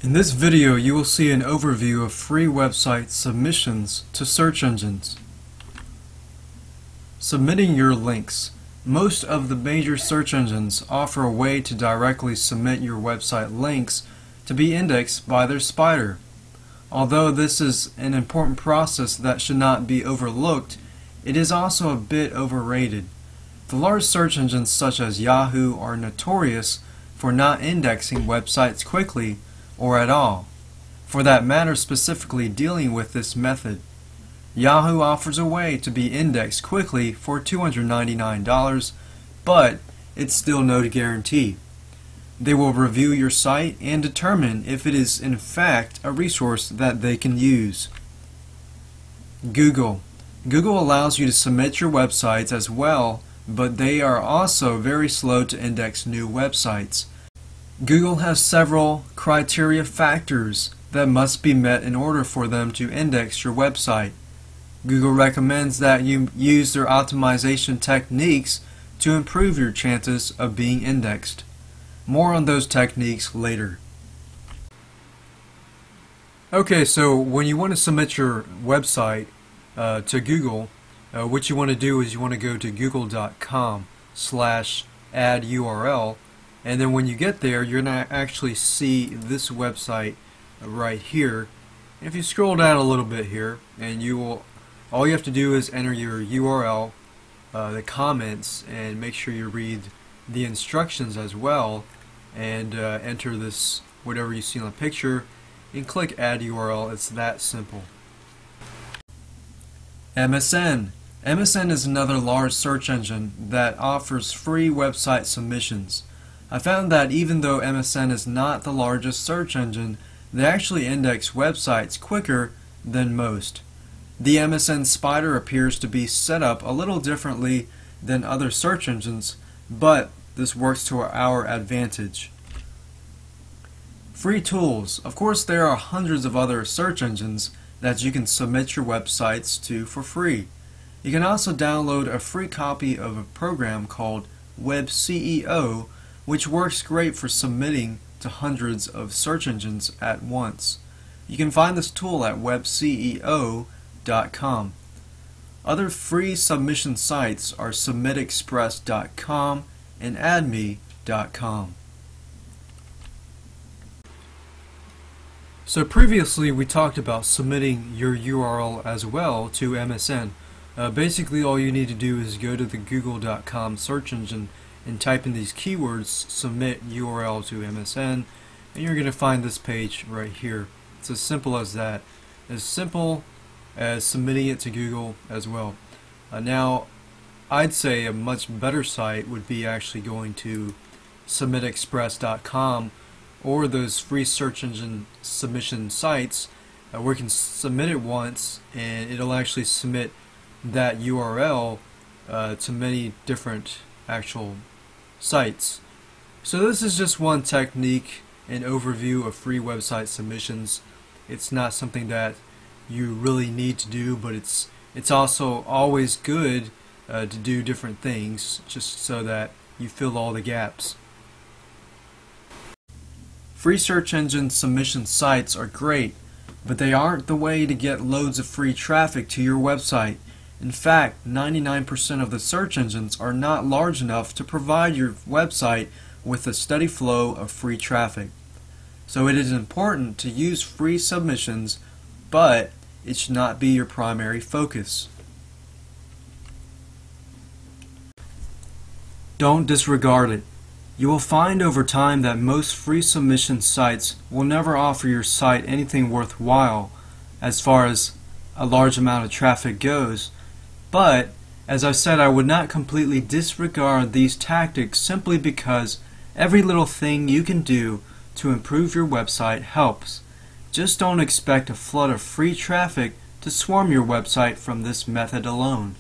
In this video, you will see an overview of free website submissions to search engines. Submitting your links. Most of the major search engines offer a way to directly submit your website links to be indexed by their spider. Although this is an important process that should not be overlooked, it is also a bit overrated. The large search engines such as Yahoo are notorious for not indexing websites quickly or at all. For that matter, specifically dealing with this method, Yahoo offers a way to be indexed quickly for $299, but it's still no guarantee. They will review your site and determine if it is in fact a resource that they can use. Google allows you to submit your websites as well, but they are also very slow to index new websites. Google has several criteria factors that must be met in order for them to index your website. Google recommends that you use their optimization techniques to improve your chances of being indexed. More on those techniques later. Okay, so when you want to submit your website to Google, what you want to do is you want to go to google.com/add URL, and then when you get there, you're going to actually see this website right here. And if you scroll down a little bit here, and all you have to do is enter your URL, the comments, and make sure you read the instructions as well, and enter this whatever you see on the picture and click add URL. It's that simple. MSN is another large search engine that offers free website submissions. I found that even though MSN is not the largest search engine, they actually index websites quicker than most. The MSN spider appears to be set up a little differently than other search engines, but this works to our advantage. Free tools. Of course, there are hundreds of other search engines that you can submit your websites to for free. You can also download a free copy of a program called WebCEO, which works great for submitting to hundreds of search engines at once. You can find this tool at webceo.com. Other free submission sites are submitexpress.com and addme.com. So previously we talked about submitting your URL as well to MSN. Basically all you need to do is go to the google.com search engine and type in these keywords, submit URL to MSN, and you're going to find this page right here. It's as simple as that. As simple as submitting it to Google as well. Now, I'd say a much better site would be actually going to submitexpress.com or those free search engine submission sites where you can submit it once and it'll actually submit that URL to many different actual sites. So this is just one technique and overview of free website submissions. It's not something that you really need to do, but it's also always good to do different things just so that you fill all the gaps. Free search engine submission sites are great, but they aren't the way to get loads of free traffic to your website. In fact, 99% of the search engines are not large enough to provide your website with a steady flow of free traffic. So it is important to use free submissions, but it should not be your primary focus. Don't disregard it. You will find over time that most free submission sites will never offer your site anything worthwhile as far as a large amount of traffic goes. But, as I said, I would not completely disregard these tactics simply because every little thing you can do to improve your website helps. Just don't expect a flood of free traffic to swarm your website from this method alone.